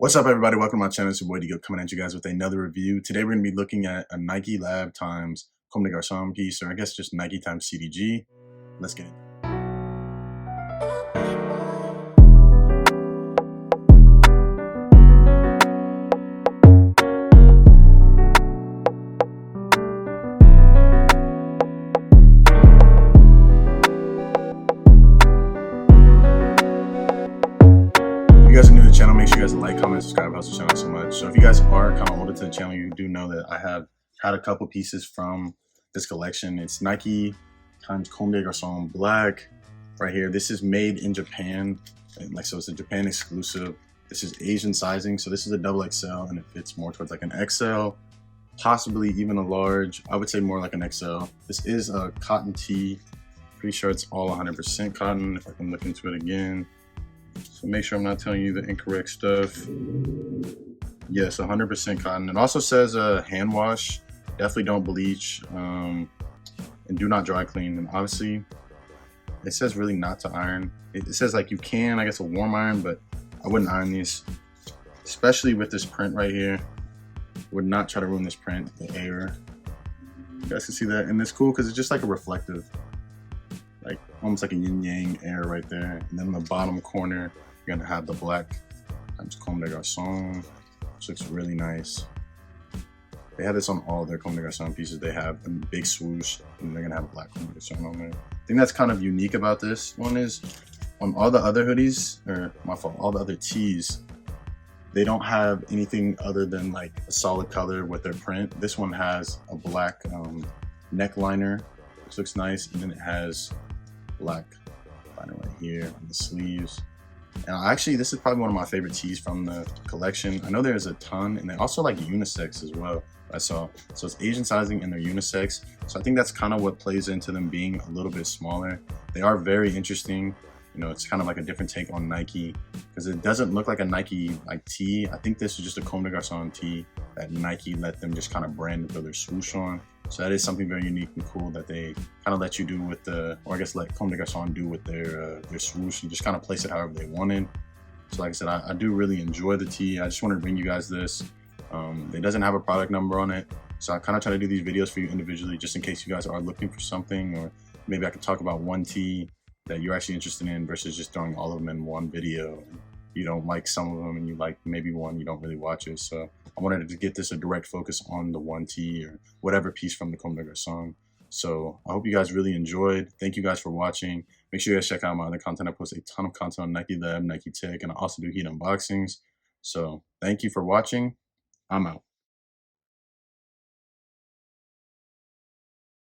What's up, everybody? Welcome to my channel. It's your boy D coming at you guys with another review. Today we're going to be looking at a Nike Lab times Comme des Garçons piece, or I guess just Nike times CDG. Let's get it. If you guys are new to the channel, make sure you guys like, comment, subscribe. It helps the channel so much. So if you guys are kind of older to the channel, you do know that I have had a couple pieces from this collection. It's Nike times Comme des Garçons black right here. This is made in Japan, so it's a Japan exclusive. This is Asian sizing, so this is a XXL, and it fits more towards like an XL, possibly even a large. I would say more like an XL. This is a cotton tee. Pretty sure it's all 100% cotton. If I can look into it again. So make sure I'm not telling you the incorrect stuff. Yes, 100% cotton. It also says hand wash. Definitely don't bleach, and do not dry clean. And obviously, it says really not to iron. It says like you can, I guess, a warm iron, but I wouldn't iron these, especially with this print right here. Would not try to ruin this print, the air. You guys can see that, and it's cool because it's just like a reflective, like almost like a yin yang air right there. And then in the bottom corner, you're gonna have the black times Comme des Garçons, which looks really nice. They have this on all their Comme des Garçons pieces. They have a big swoosh, and they're gonna have a black Comme des Garçons on there. I think that's kind of unique about this one is on all the other hoodies, or my fault, all the other tees, they don't have anything other than like a solid color with their print. This one has a black neck liner, which looks nice, and then it has black liner right here on the sleeves. And actually, this is probably one of my favorite tees from the collection. I know there's a ton, and they also like unisex as well, I saw. So it's Asian sizing and they're unisex. So I think that's kind of what plays into them being a little bit smaller. They are very interesting. You know, it's kind of like a different take on Nike because it doesn't look like a Nike like tee. I think this is just a Comme des Garçons tee that Nike let them just kind of brand and throw their swoosh on. So that is something very unique and cool that they kind of let you do with the, or I guess let Comme des Garçons do with their swoosh and just kind of place it however they wanted. So like I said, I do really enjoy the tee. I just wanted to bring you guys this. It doesn't have a product number on it. So I kind of try to do these videos for you individually just in case you guys are looking for something, or maybe I could talk about one tee that you're actually interested in versus just throwing all of them in one video. You don't like some of them and you like maybe one, you don't really watch it. So I wanted to get this a direct focus on the one tee or whatever piece from the Comme des Garçons. So I hope you guys really enjoyed. Thank you guys for watching. Make sure you guys check out my other content. I post a ton of content on Nike Lab, Nike Tech, and I also do heat unboxings. So thank you for watching. I'm out.